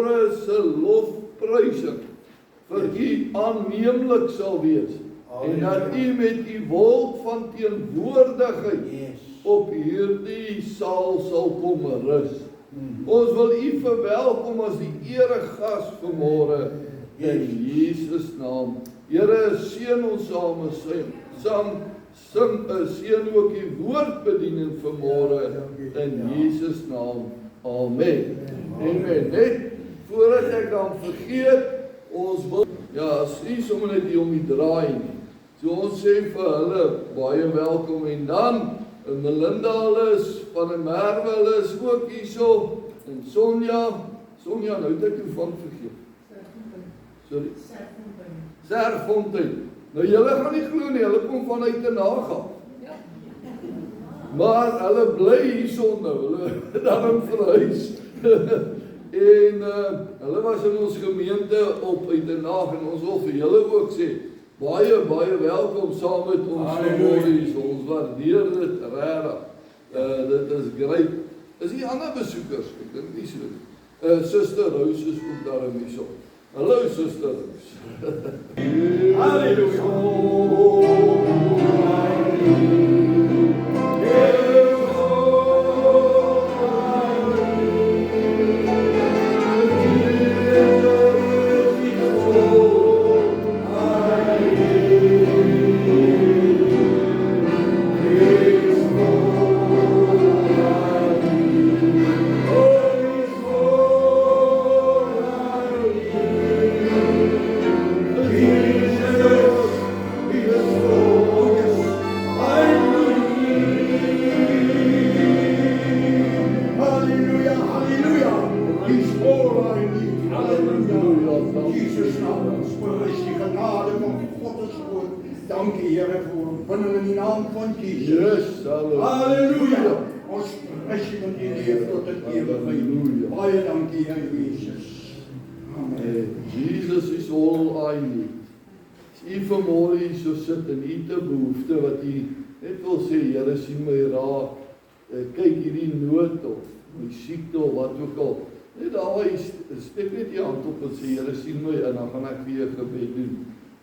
vanmôre se lofprysing vir u aanneemlik sal wees. En dat u met u wolk van teenwoordigheid op hierdie saal sal kom rus. Ons wil u verwelkom as die eregas vanmôre in Jesus naam. Here, seën ons saam seën ook die woordbediening vanmôre in Jesus naam. Amen. Amen. Net voordat ek dan vergeet, ons wil, as u sommer net hier om die draai nie. So ons sê vir hulle baie welkom en dan Melinda hulle is van die Merwe, hulle is ook hierso en Sonja, nou het ek u van vergeet. Sorry. Serfontein. Nou julle gaan nie glo nie, hulle kom vanuit die Naga. Maar hulle bly hierson nou, hulle dan verhuis. En hulle was in ons gemeente op uit die Naga en ons wil vir julle ook sê, baie welkom saam met ons vanmôre hierso. Ons waardeer dit regtig. Dit is great. Is die ander besoekers? Ek dink nie so. Suster Rous is ook daar hierso. Hallo Suster Rous. Halleluja. Jesus is all I need. As u vanmôre hier so sit en u te behoefte wat u net wil sê, Here sien my raak, kyk hierdie nood of my siekte of wat ook al. Net daar waar jy steek net die hand op en sê, Here sien my en dan gaan ek weer gebed doen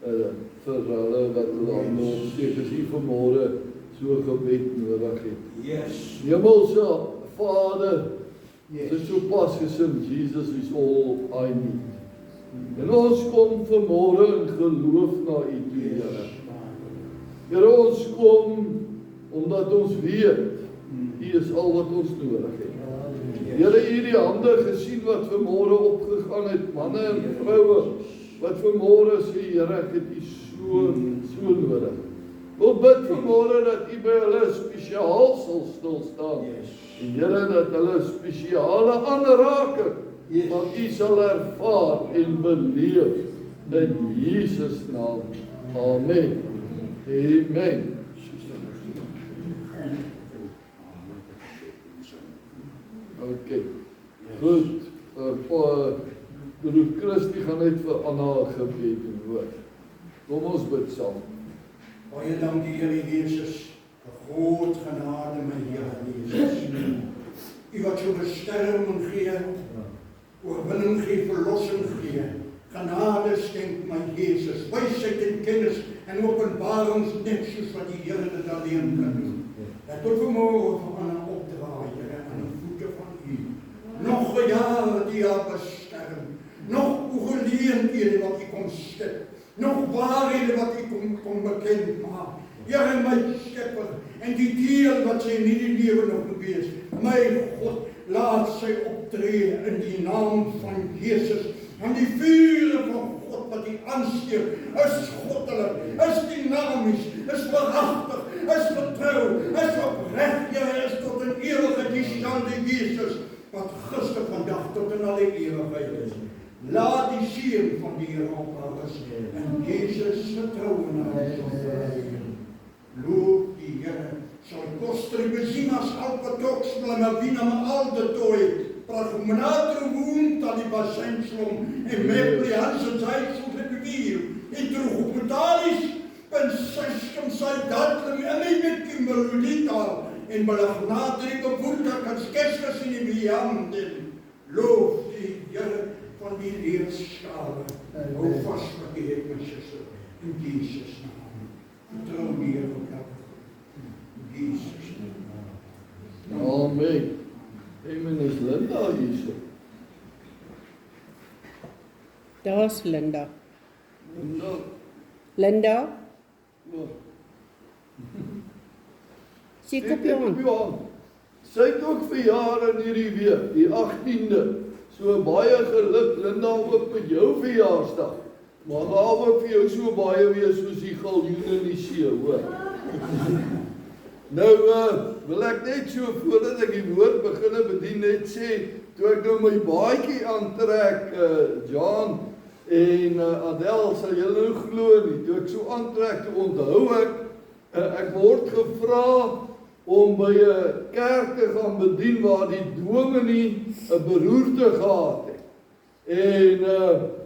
vir hulle wat hulle hande opsteek as u vanmôre so gebed nodig het. Yes. Hemelse Vader, dit is so pas gesin, Jesus is all I need. En ons kom vanmôre in geloof na u toe, Here. Here, ons kom omdat ons weet, u is al wat ons nodig het. Here, u die hande gesien wat vanmôre opgegaan het, manne en vroue, wat vanmôre sê, Here, ek het u so nodig. Wil bid vanmôre dat u by hulle spesiaal sal stil staan. En Here, dat hulle spesiale aanraking want u sal ervaar en beleef in Jesus naam. Amen. Amen. Ok. Goed. Broer Christie gaan net vir Anna gebed doen, hoor. Kom ons bid saam. Baie dankie, Here Jesus, vir groot genade, my Here Jesus. U wat so beskerming gee, oorwinning gee, verlossing gee, genade skenk, my Jesus, wysheid en kennis en openbarings net soos wat die Here dit alleen kan doen. Dat tot vanmôre vir Anna opdraai, Here, aan die voete van u. Nog 'n jaar die haar beskerm, nog geleenthede wat u kom skep, nog waarhede wat u kom bekend maak. Here, my Skepper, en die deel wat sy nie die lewe nog gewees. My God, laat sy optree in die naam van Jesus. En die vuur van God wat die aansteek, is goddelik, is dinamies, is waaragtig, is vertrou, is opreg, Here, is tot in ewigheid dieselfde Jesus, wat gister, vandag, tot in alle ewigheid is. Laat die seën van die Here op haar is, en Jesus vertrou in haar. Loop die Here, sal kostere bezinas alpatoksblama vinam aldetoi, pragmater woont aan die bassenslom, en mepli Hansen zijdsel repugier, en terugopetalis, ben seskem saldatlem, en ei met melodita, en belagnater ik bevoerta kan skeskas in die bianden. Loof die Here, die leerskale. Hou vast wat die het, my sister. In Jesus naam. Vertrouw die Heer op elke goed. In Jesus naam. Amen. Amen, is Linda hierso. Daar's Linda. Linda, Linda, ja. sê kop jou aan. Sy het ook verjaar in hierdie week, die 18de. So baie geluk, Linda, ook met jou verjaarsdag. Maar daar ook vir jou so baie wees soos die galjoen in die see, hoor. Nou, wil ek net so, voordat ek die woord beginne bedien, net sê, toe ek nou my baadjie aantrek, John en Adele, sal julle nou glo nie, toe ek so aantrek, toe onthou ek word gevra om by 'n kerk te gaan bedien waar die dominee 'n beroerte gehad het. En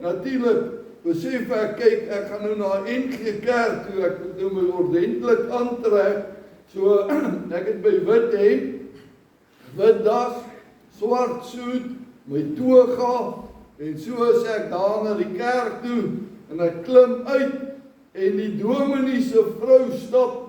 natuurlik besef ek, kyk, ek gaan nou na 'n NG Kerk toe, ek moet nou my ordentlik aantrek. So ek het my wit hemp, wit das, swart soet, my toga, en so is ek daar na die kerk toe, en ek klim uit, en die dominee se vrou stap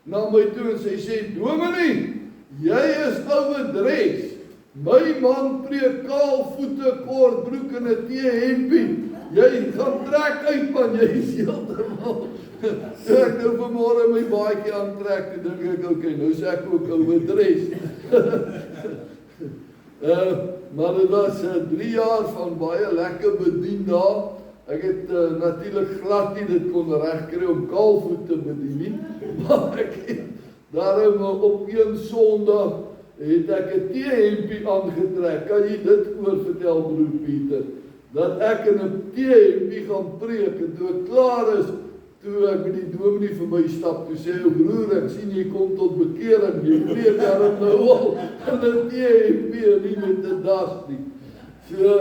na my toe en sy sê, Dominee, jy is overdress. My man preek kaal voete, kort broek en 'n T-hempie. Jy gaan trek uit, man, jy is heeltemal. Ek nou vanmôre my baadjie aantrek, en dink ek, okay, nou is ek ook overdress. Maar dit was 3 jaar van baie lekker bedien daar. Ek het natuurlik glad nie dit kon regkry om kaalvoet te bedien nie, maar ek het daarom op een Sondag het ek 'n T-hempie aangetrek. Kan jy dit oorvertel, broer Pieter? Dat ek in 'n T-hempie gaan preek, en toe ek klaar is, toe ek met die dominee verby stap, toe sê hy, broer, ek sien jy kom tot bekering, jy preek daarom nou al in 'n T-hempie, nie met 'n das nie. So,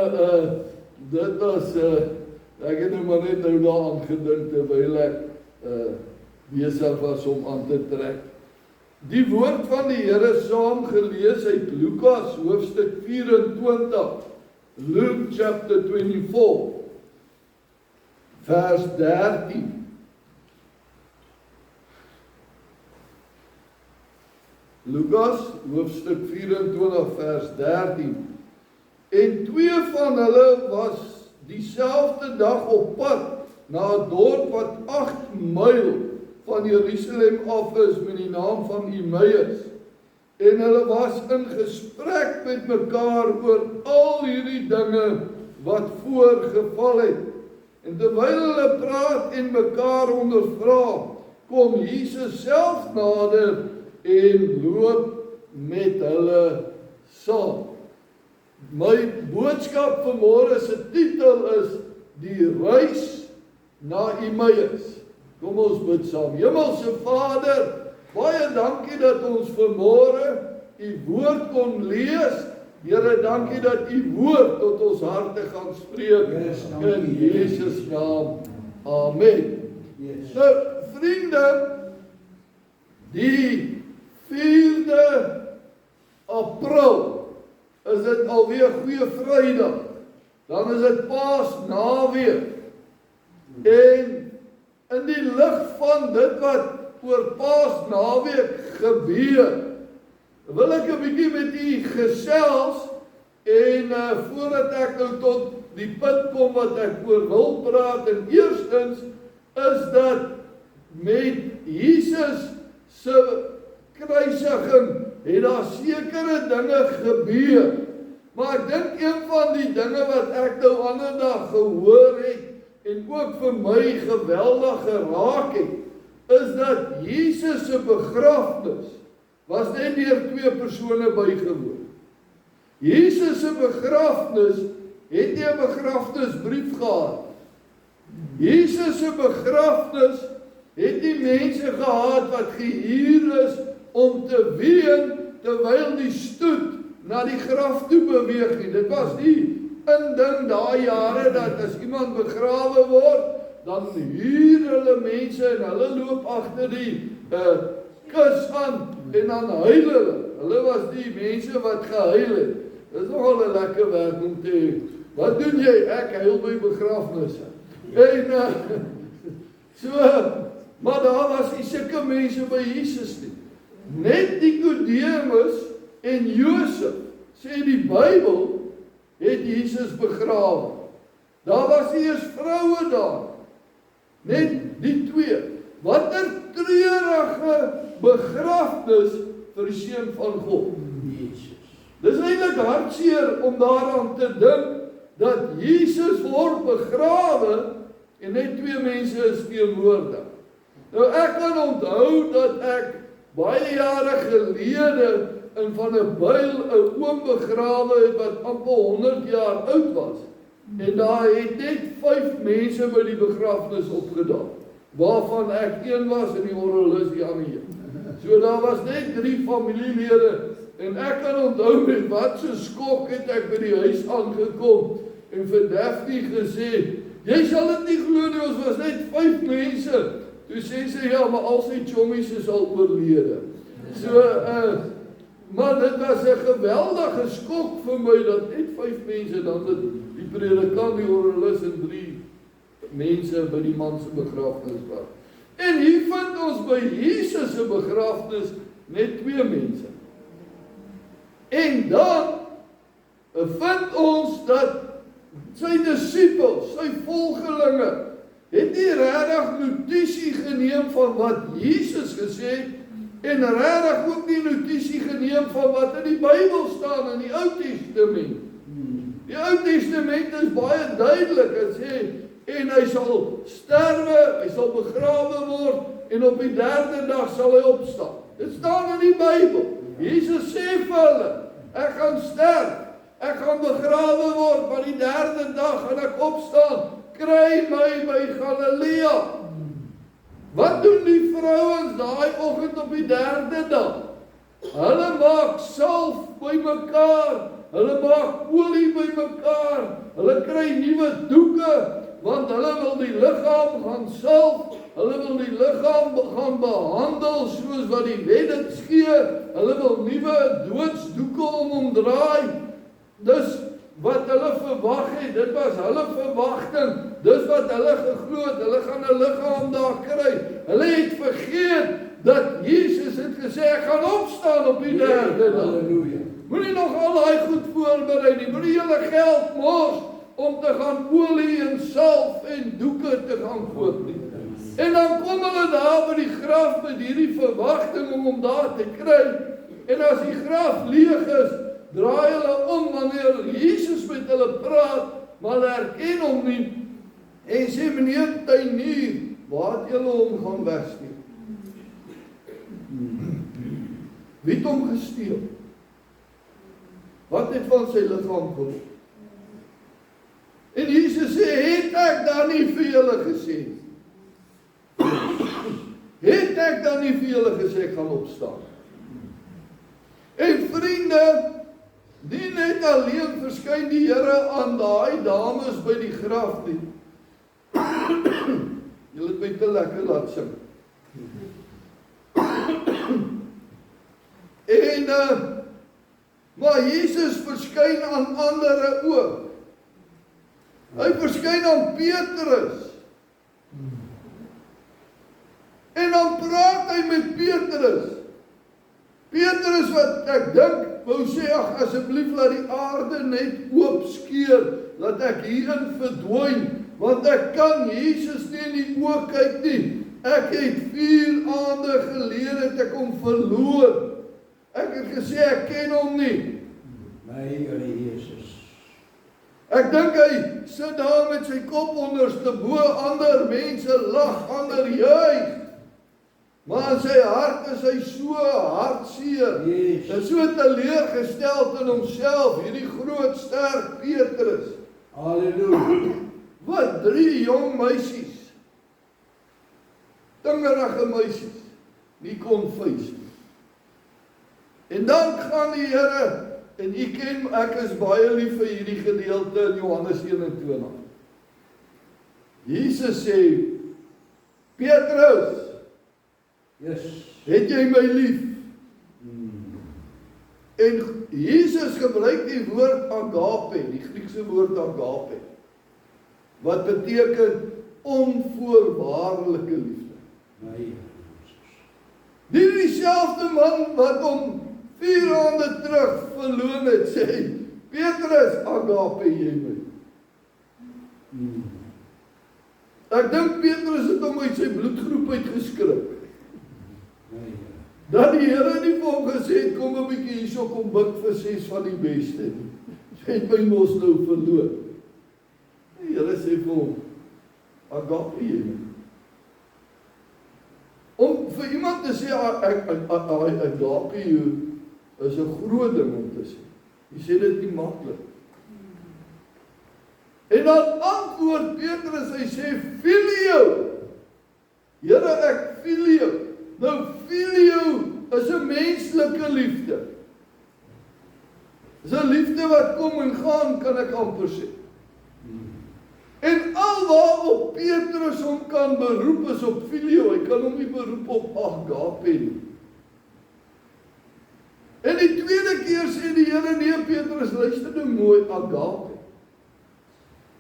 dit was, ek het nou maar net nou daaraan gedink, terwyl ek besig was om aan te trek. Die woord van die Here saam gelees uit Lukas hoofstuk 24, Luke chapter 24, vers 13. Lukas hoofstuk 24, vers 13. En 2 van hulle was dieselfde dag op pad na 'n dorp wat 8 myl van Jerusalem af is met die naam van Emmaus. En hulle was in gesprek met mekaar oor al hierdie dinge wat voorgeval het. En terwyl hulle praat en mekaar ondervra, kom Jesus self nader en loop met hulle saam. My boodskap vanmôre se titel is Die reis na Emmaus. Kom ons bid saam. Hemelse Vader, baie dankie dat ons vanmôre U woord kon lees. Here, dankie dat U woord tot ons harte gaan spreek. In Jesus naam. Amen. Nou, vriende, die 4de April is dit alweer Goeie Vrydag. Dan is dit Paasnaweek. En in die lig van dit wat oor Paasnaweek gebeur, wil ek 'n bietjie met u gesels en voordat ek nou tot die punt kom wat ek oor wil praat, en eerstens is dat met Jesus se kruisiging het daar sekere dinge gebeur. Maar ek dink een van die dinge wat ek nou ander dag gehoor het en ook vir my geweldig geraak het, is dat Jesus se begrafnis was net deur 2 persone bygewoon. Jesus se begrafnis het nie 'n begrafnisbrief gehad. Jesus se begrafnis het nie mense gehad wat gehuur is om te ween terwyl die stoet na die graf toe beweeg nie. Dit was nie 'n ding daai jare dat as iemand begrawe word, dan huur hulle mense en hulle loop agter die kus aan en dan huil hulle. Hulle was die mense wat gehuil het. Dit is nogal 'n lekker werk om te hê. Wat doen jy? Ek huil by begrafnisse. En maar daar was nie sulke mense by Jesus nie. Net Nikodemus en Josef, sê die Bybel, het Jesus begrawe. Daar was nie eers vroue daar. Net die twee. Wat 'n treurige begrafnis vir die seun van God. Dis eintlik hartseer om daaraan te dink dat Jesus word begrawe en net twee mense is teenwoordig. Nou ek kan onthou dat ek baie jare gelede in Van 'n Byl 'n oom begrawe het wat amper 100 jaar oud was. En daar het net 5 mense by die begrafnis opgedaag, waarvan ek een was en die orgelis die ander een. So daar was net 3 familielede en ek kan onthou met wat so skok het ek by die huis aangekom en vir Daphne gesê, jy sal dit nie glo nie, ons was net 5 mense. Toe sê sy, ja, maar al sy chommies is al oorlede. So, maar dit was 'n geweldige skok vir my, dat net 5 mense, dan die predikant, die orgelis en 3 mense by die man se begrafnis was. En hier vind ons by Jesus se begrafnis net 2 mense. En dan vind ons dat sy disippels, sy volgelinge, het nie regtig notisie geneem van wat Jesus gesê het, en regtig ook nie notisie geneem van wat in die Bybel staan in die Ou Testament. Die Ou Testament is baie duidelik, het sê, en hy sal sterwe, hy sal begrawe word, en op die 3de dag sal hy opstaan. Dit staan in die Bybel. Jesus sê vir hulle, ek gaan sterf, ek gaan begrawe word, maar die 3de dag gaan ek opstaan, kry my by Galilea. Wat doen die vrouens daai oggend op die 3de dag? Hulle maak salf by mekaar, hulle maak olie by mekaar, hulle kry nuwe doeke, want hulle wil die liggaam gaan salf, hulle wil die liggaam gaan behandel soos wat die wet dit gee, hulle wil nuwe doodsdoeke omdraai. Dis wat hulle verwag het, dit was hulle verwagting, dis wat hulle geglo het, hulle gaan 'n liggaam daar kry. Hulle het vergeet dat Jesus het gesê, ek gaan opstaan op die 3de dag. Halleluja. Moenie nog al daai goed voorberei nie, moenie julle geld mors om te gaan olie en salf en doeke te gaan koop nie. En dan kom hulle daar by die graf met hierdie verwagting om hom daar te kry, en as die graf leeg is, draai hulle om wanneer Jesus met hulle praat, maar hulle herken hom nie, en sê, meneer tuinier, waar het julle hom gaan wegsteek? Wie het hom gesteel? Wat het van sy liggaam geword? En Jesus sê, het ek dan nie vir julle gesê? Het ek dan nie vir julle gesê, ek gaan opstaan? En vriende, nie net alleen verskyn die Here aan daai dames by die graf nie. Julle het my te lekker laat sing. En maar Jesus verskyn aan ander ook. Hy verskyn aan Petrus. En dan praat hy met Petrus. Petrus wat ek dink wou sê, ag asseblief laat die aarde net oop skeur, dat ek hierin verdwyn, want ek kan Jesus nie in die oë kyk nie. Ek het 4 aande gelede het ek hom verloor. Ek het gesê ek ken hom nie. My Here Jesus. Ek dink hy sit daar met sy kop onderste bo, ander mense lag, ander juig. Maar in sy hart is hy so hartseer, en so teleurgesteld in homself, hierdie groot sterk Petrus. Halleluja. Wat 3 jong meisies, tingerige meisies, nie kon vuis nie. En dan gaan die Here, en u ken, ek is baie lief vir hierdie gedeelte in Johannes 21. Jesus sê, Petrus, yes, het jy my lief? En Jesus gebruik die woord agape, die Griekse woord agape, wat beteken onvoorwaardelike liefde. Nie dieselfde man wat hom 4 maande terug verloon het, sê, Petrus, agape jy my. Ek dink Petrus het hom uit sy bloedgroep uitgeskrik. Dat die Here nie vir hom gesê het, kom 'n bietjie hierso, kom bid vir 6 van die beste nie. Sy het my mos nou verloon. Die Here sê vir hom, agape jy my. Om vir iemand te sê, agape jy, is 'n groot ding om te sê. Jy sê dit nie maklik. En dan antwoord Petrus, hy sê, filio. Here, ek filio. Nou, filio is 'n menslike liefde. Is 'n liefde wat kom en gaan, kan ek amper sê. En alwaarop Petrus hom kan beroep is op filio, hy kan hom nie beroep op agape nie. En die tweede keer sê die Here, nee Petrus, luister nou mooi, agape.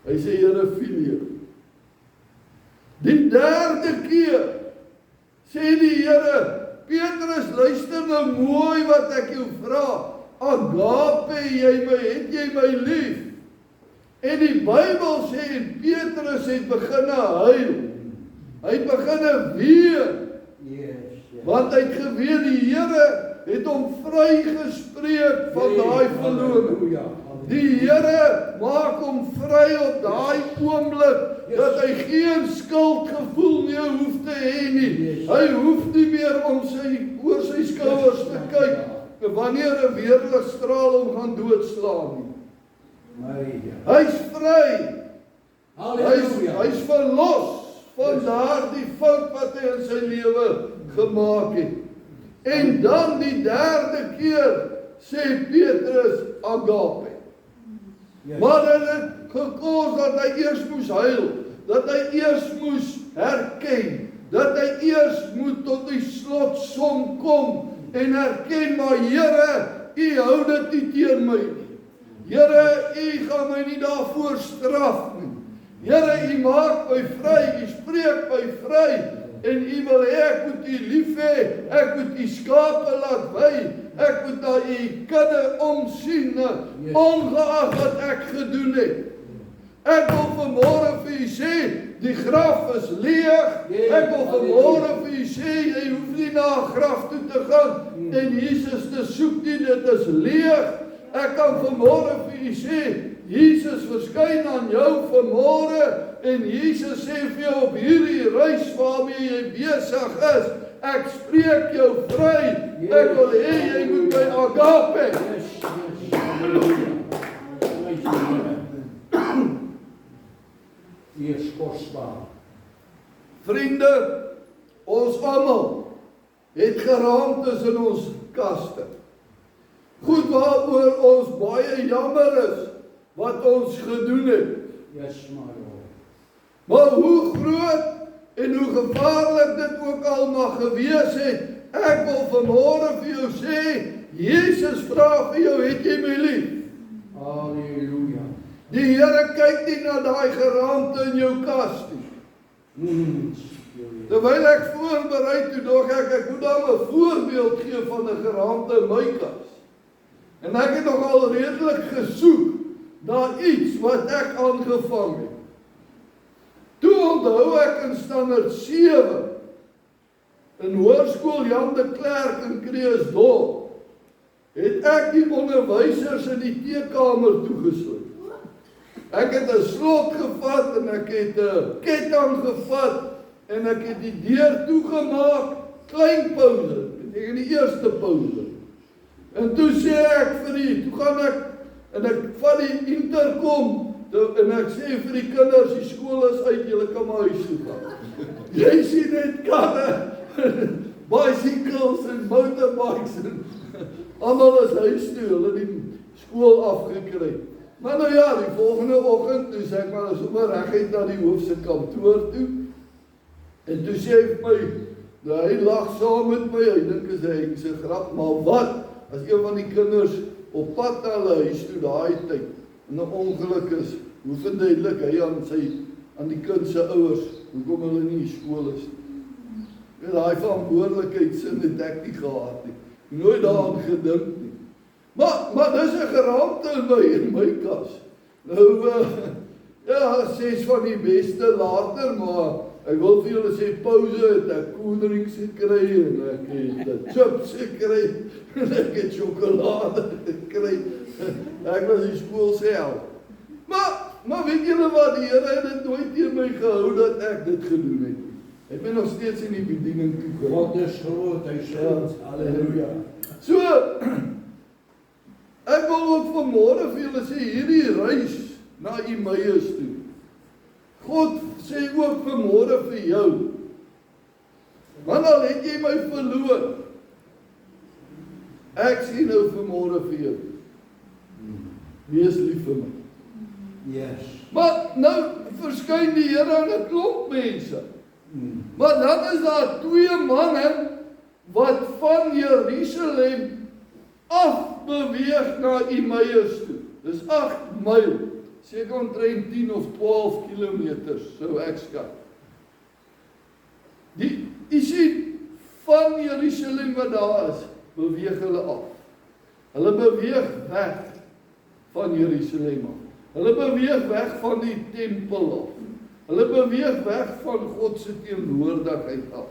Hy sê, Here, filio. Die derde keer sê die Here, Petrus, luister nou mooi wat ek jou vra. Agape het jy my lief? En die Bybel sê, en Petrus het begin huil. Hy het begin ween. Want hy het geweet, die Here het hom vrygespreek van daai verloning. Die Here maak hom vry op daai oomblik, dat hy geen skuldgevoel meer hoef te hê nie. Hy hoef nie meer om oor sy skouers te kyk, wanneer 'n weerligstraal hom gaan doodslaan nie. Hy's vry. Hy's verlos van daardie fout wat hy in sy lewe gemaak het. En dan die derde keer sê Petrus, agape. Maar dit het gekos dat hy eers moes huil, dat hy eers moes herken, dat hy eers moet tot die slotsom kom en herken, maar Here, U hou dit nie teen my nie. Here, U gaan my nie daarvoor straf nie. Here, U maak my vry, U spreek my vry, en U wil hê ek moet U lief hê, ek moet U skape laat wei, ek moet na U kudde omsien, ongeag wat ek gedoen het. Ek wil vanmôre vir U sê, die graf is leeg. Ek wil vanmôre vir U sê, jy hoef nie na 'n graf toe te gaan en Jesus te soek nie, dit is leeg. Ek kan vanmôre vir U sê, Jesus verskyn aan jou vanmôre en Jesus sê vir jou op hierdie reis waarmee jy besig is, ek spreek jou vry. Ek wil hê jy moet my agape. Hier is kosbaar. Vriende, ons almal het geraamtes in ons kaste. Goed waaroor ons baie jammer is, wat ons gedoen het. Maar hoe groot en hoe gevaarlik dit ook al mag gewees het, ek wil vanmôre vir jou sê, Jesus vra vir jou, het jy my lief? Halleluja. Die Here kyk nie na daai geraamte in jou kas nie. Terwyl ek voorberei toe dog ek moet dan 'n voorbeeld gee van 'n geraamte in my kas. En ek het nogal redelik gesoek na iets wat ek aangevang het. Toe onthou ek in standaard 7 in hoërskool Jan de Klerk in Kreeusdorp het ek die onderwysers in die teekamer toegesluit. Ek het 'n slot gevat en ek het 'n ketting gevat en ek het die deur toegemaak, klein pouse, beteken die eerste pouse. En toe sê ek vir toe gaan ek en ek vat die intercom en ek sê vir die kinders, die skool is uit, julle kan maar huis toe gaan. Jy sien net karre, bicycles en motorbikes en almal is huis toe, hulle die skool afgekry. Maar nou ja, die volgende oggend, toe sê ek maar sommer reguit na die hoof se kantoor toe. En toe sê hy vir my, hy lag saam met my, hy dink is 'n grap, maar wat as een van die kinders op pad na hulle huis toe daai tyd en 'n ongeluk is, hoe verduidelik hy aan die kind se ouers hoekom hulle nie in skool is nie. En daai verantwoordelikheidsin het ek nie gehad nie. Nooit daaraan gedink nie. Maar dis 'n geraamte in my kas. Nou ja, 6 van die beste later, maar ek wil vir julle sê pouse het ek koeldrinks gekry en ek het chips gekry en ek het sjokolade gekry. Ek was in skool self. Maar weet julle wat, die Here het dit nooit teen my gehou dat ek dit gedoen het. Hy het my nog steeds in die bediening toegekom. God is groot, hy is groot. Halleluja. So, ek wil ook vanmôre vir julle sê, hierdie reis na Emmaus toe. God sê ook vanmôre vir jou, want al het jy my verloor, ek sê nou vanmôre vir jou, wees lief vir my. Yes. Maar nou verskyn die Here aan 'n klomp mense. Maar dan is daar 2 manne wat van Jerusalem afbeweeg na Emmaus toe. Dis 8 myl, seker omtrent 10 of 12 kilometers, sou ek skat. Die sien van Jerusalem wat daar is, beweeg hulle af. Hulle beweeg weg van Jerusalem af. Hulle beweeg weg van die tempel af. Hulle beweeg weg van God se teenwoordigheid af.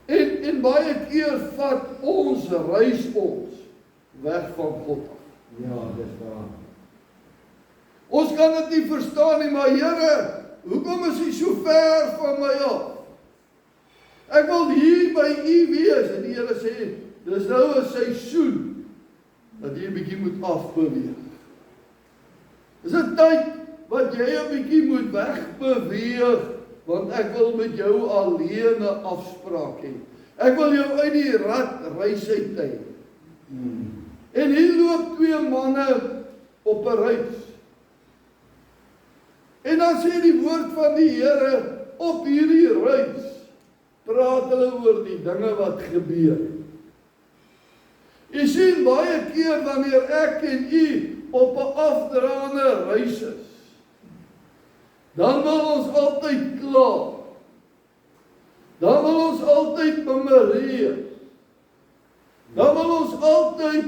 En baie keer vat ons reis ons weg van God af. Ja, dis waar. Ons kan dit nie verstaan nie, maar Here, hoekom is U so ver van my af? Ek wil hier by U wees. En die Here sê, dis nou 'n seisoen dat jy 'n bietjie moet afbeweeg. Dis 'n tyd wat jy 'n bietjie moet wegbeweeg, want ek wil met jou alleen 'n afspraak hê. Ek wil jou uit die ratreis uitty. En hier loop 2 manne op 'n reis. En dan sê die woord van die Here, op hierdie reis praat hulle oor die dinge wat gebeur. Jy sien baie keer wanneer ek en u op 'n afdraande reis is, dan wil ons altyd kla. Dan wil ons altyd bemoeieer. Dan wil ons altyd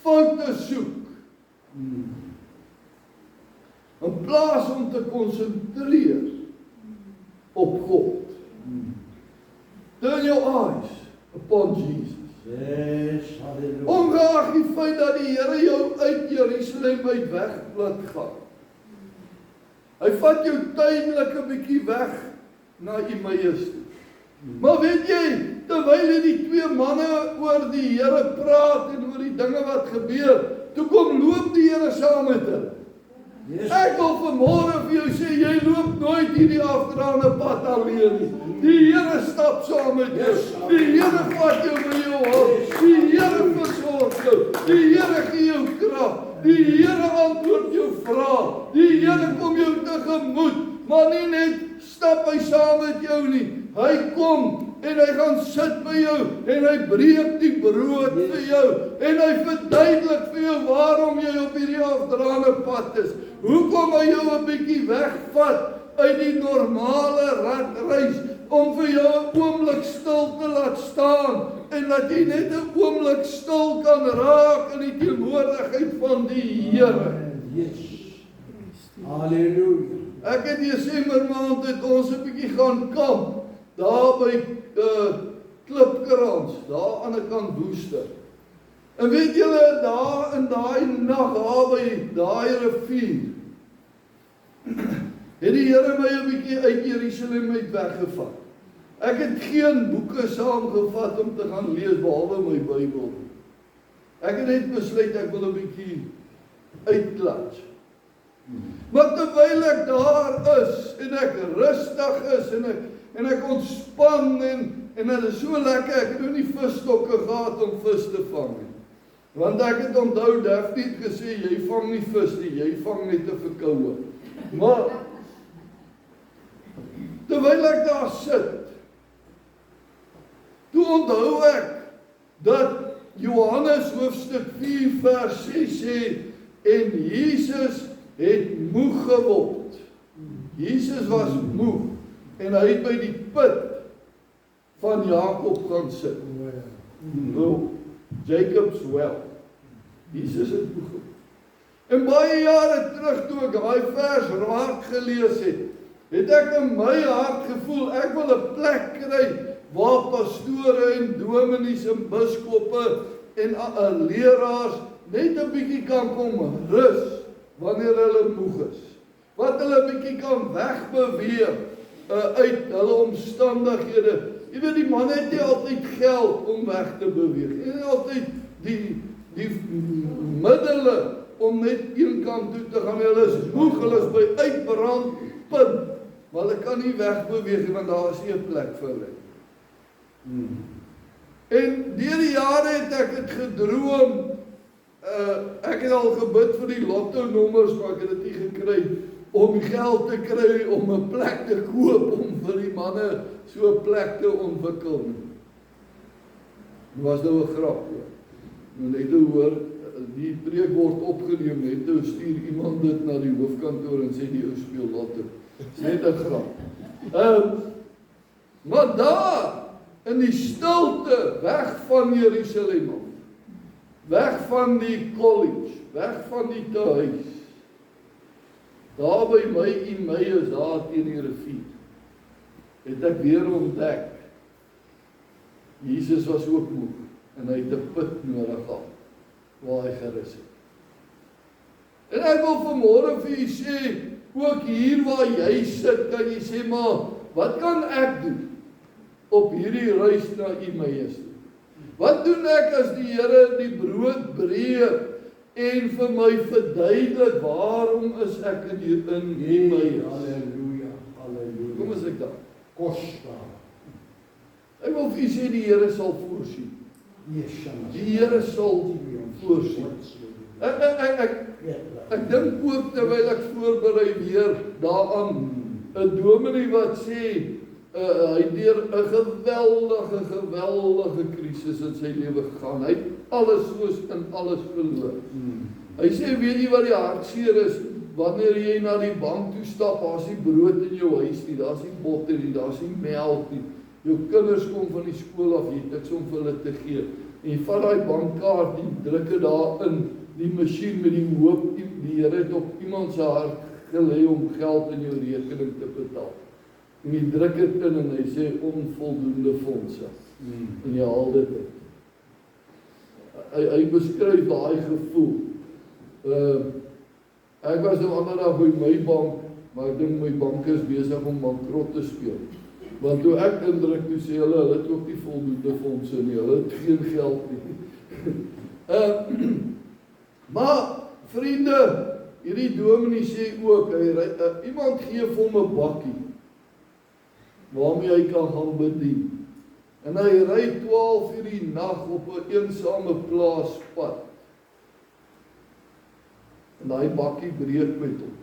foute soek. In plaas om te konsentreer op God. Turn your eyes upon Jesus. Yes, halleluja. Ongeag die feit dat die Here jou uit Jerusalem uit weg laat gaan. Hy vat jou tydelik 'n bietjie weg na Emmaus toe. Maar weet jy, terwyl die 2 manne oor die Here praat en oor die dinge wat gebeur, toe kom loop die Here saam met hulle. Yes. Ek wil vanmôre vir jou sê, jy loop nooit hierdie afdraande pad alleen nie. Die Here stap saam met jou. Die Here vat jou by jou hand. Die Here versorg jou. Die Here gee jou krag. Die Here antwoord jou vrae. Die Here kom jou tegemoet, maar nie net stap hy saam met jou nie. Hy kom en hy gaan sit by jou en hy breek die brood vir jou en hy verduidelik vir jou waarom jy op hierdie afdraande pad is. Hoekom hy jou 'n bietjie wegvat uit die normale ratreis om vir jou 'n oomblik stil te laat staan en dat jy net 'n oomblik stil kan raak in die teenwoordigheid van die Here. Yes. Halleluja. Ek het Desember maand het ons 'n bietjie gaan kamp daar by Klipkrans, daar aan die kant Woester. En weet julle, daar in daai nag daar by daai rivier het die Here my 'n bietjie uit Jerusalem uit weggevat. Ek het geen boeke saamgevat om te gaan lees behalwe my Bybel. Ek het net besluit ek wil 'n bietjie uitklats. Maar terwyl ek daar is en ek rustig is en ek ontspan en dit is so lekker, ek het nou nie visstokke gehad om vis te vang nie. Want ek het onthou Daphne het gesê, jy vang nie vis nie, jy vang net 'n verkoue. Maar terwyl ek daar sit, toe onthou ek dat Johannes hoofstuk 4 vers 6 sê, en Jesus het moeg geword. Jesus was moeg, en hy het by die put van Jakob gaan sit. Nou, Jacob's well. Jesus het moeg geword. En baie jare terug toe ek daai vers raak gelees het ek in my hart gevoel, ek wil 'n plek kry waar pastore en dominees en biskoppe en leraars net 'n bietjie kan kom rus wanneer hulle moeg is. Wat hulle 'n bietjie kan wegbeweeg uit hulle omstandighede. Jy weet, die man het nie altyd geld om weg te beweeg. En nie altyd die middele om net een kant toe te gaan. Hulle is moeg, hulle is by uitbrand, punt. Maar hulle kan nie wegbeweeg nie, want daar is nie 'n plek vir hulle. En deur die jare het ek het gedroom. Ek het al gebid vir die lotto nommers, maar ek het dit nie gekry om geld te kry om 'n plek te koop om vir die manne so 'n plek te ontwikkel. Dit was nou 'n grap. Net te hoor, die preek word opgeneem, net toe stuur iemand dit na die hoofkantoor en sê die ou speel lotto. Dis net 'n grap. Maar daar in die stilte, weg van Jerusalem af, weg van die college, weg van die tehuis, daar by my Emmaus, daar teen die rivier, het ek weer ontdek, Jesus was ook moeg, en hy het 'n put nodig gehad, waar hy gerus het. En ek wil vanmôre vir u sê, ook hier waar jy sit, kan jy sê, maar, wat kan ek doen op hierdie reis na Emmaus toe? Wat doen ek as die Here die brood breek en vir my verduidelik waarom is ek in Emmaus? Halleluja, halleluja. Kom is ek daar? Kosbaar. Ek wil vir u sê, die Here sal voorsien. Die Here sal voorsien. Ek dink ook terwyl ek voorberei weer daaraan, 'n dominee wat sê, hy deur 'n geweldige krisis in sy lewe gegaan. Hy het alles soos in alles verloor. Hy sê, weet jy wat die hartseer is? Wanneer jy na die bank toe stap, daar's nie brood in jou huis nie, daar's nie botter nie, daar's nie melk nie. Jou kinders kom van die skool af, jy het niks om vir hulle te gee. En jy vat daai bankkaart, die druk dit daarin, die masjien met die hoop, die Here het op iemand se hart gelê om geld in jou rekening te betaal. En jy druk dit in en hy sê onvoldoende fondse. En jy haal dit uit. Hy beskryf daai gevoel. Ek was nou ander dag by my bank, maar ek dink my bank is besig om bankrot te speel. Want toe ek indruk, toe sê hulle het ook nie voldoende fondse nie, hulle het geen geld nie. Maar vriende, hierdie dominee sê ook, iemand gee vir hom 'n bakkie waarmee hy kan gaan bedien. En hy ry 12 uur die nag op 'n eensame plaaspad. En daai bakkie breek met hom.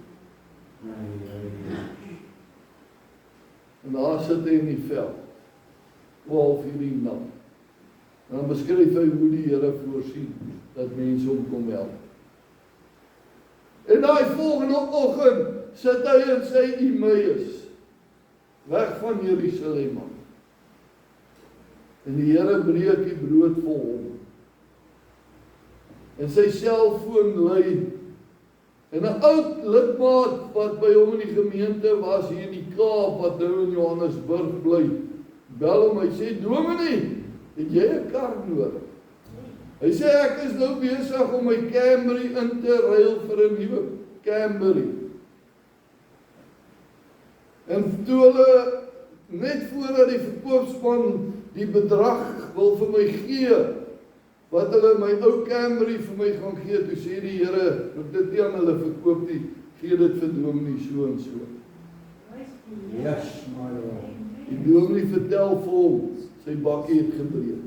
En daar sit hy in die veld, 12 uur die nag. En dan beskryf hy hoe die Here voorsien dat mense hom kom help. En daai volgende oggend sit hy in sy Emmaus, weg van Jerusalem af. En die Here breek die brood vir hom. En sy selfoon lui. En 'n oud lidmaat wat by hom in die gemeente was hier in die Kaap, wat nou in Johannesburg bly, bel hom, hy sê, dominee, het jy 'n kar nodig? Hy sê, ek is nou besig om my Camry in te ruil vir 'n nuwe Camry. En toe hulle, net voordat die verkoopsman die bedrag wil vir my gee, wat hulle my ou Camry vir my gaan gee, toe sê die Here, dit nie aan hulle verkoop nie, gee dit vir dominee so en so. Yes, my Lord. Die dominee vertel vir hom, sy bakkie het gebreek.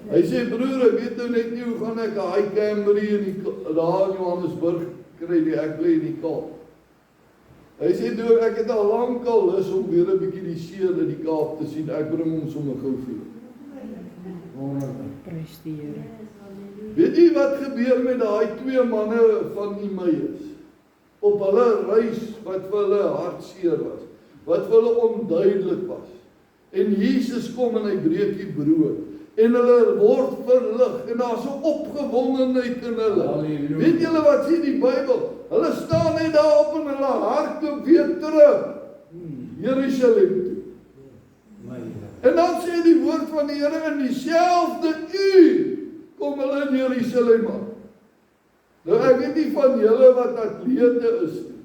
Hy sê, broer, ek weet nou net nie, hoe gaan ek daai Camry daar in Johannesburg kry nie, ek bly in die Kaap. Hy sê, door, ek het al lankal lus om weer 'n bietjie die see in die Kaap te sien, ek bring hom sommer gou vir jou. Prys die Here. Weet jy wat gebeur met daai 2 manne van Emmaus? Op hulle reis wat vir hulle hartseer was, wat vir hulle onduidelik was. En Jesus kom en hy breek die brood. En hulle word verlig en daar's 'n opgewondenheid in hulle. Halleluja. Weet julle wat sê die Bybel? Hulle staan net daarop en hulle hardloop weer terug Jerusalem toe. En dan sê die woord van die Here in dieselfde uur kom hulle in Jerusalem aan. Nou ek weet nie van julle wat atlete is nie.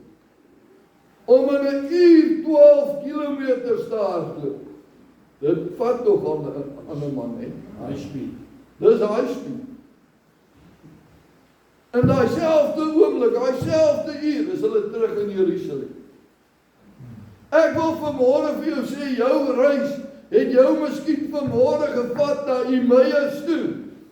Om in 'n uur 12 kilometers te hardloop. Dit vat nog aan 'n man, hè? High speed. Dis high speed. In daai selfde oomblik, daai selfde uur is hulle terug in Jerusalem. Ek wil vanmôre vir jou sê, jou reis het jou miskien vanmôre gevat na Emmaus toe.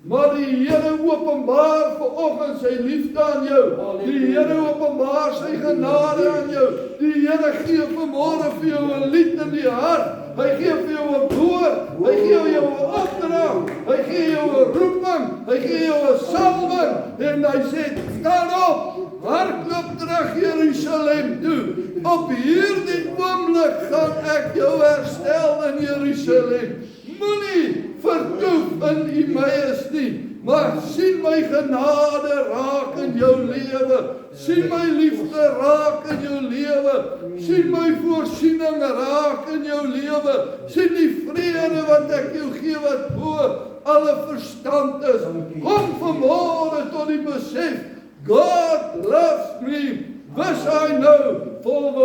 Maar die Here openbaar vanoggend sy liefde aan jou. Die Here openbaar sy genade aan jou. Die Here gee vanmôre vir jou 'n lied in die hart. Hy gee vir jou 'n woord. Hy gee jou 'n opdrag. Hy gee jou 'n roeping. Hy gee jou 'n salwing. En hy sê, staan op. Hardloop terug Jerusalem toe. Op hierdie oomblik gaan ek jou herstel in Jerusalem. Moenie vertoef in Emmaus nie, maar sien my genade raak in jou lewe. Sien my liefde raak in jou lewe. Sien my voorsiening raak in jou lewe. Sien die vrede wat ek jou gee wat bo alle verstand is. Kom vanmôre tot die besef, God loves me. This I know, for the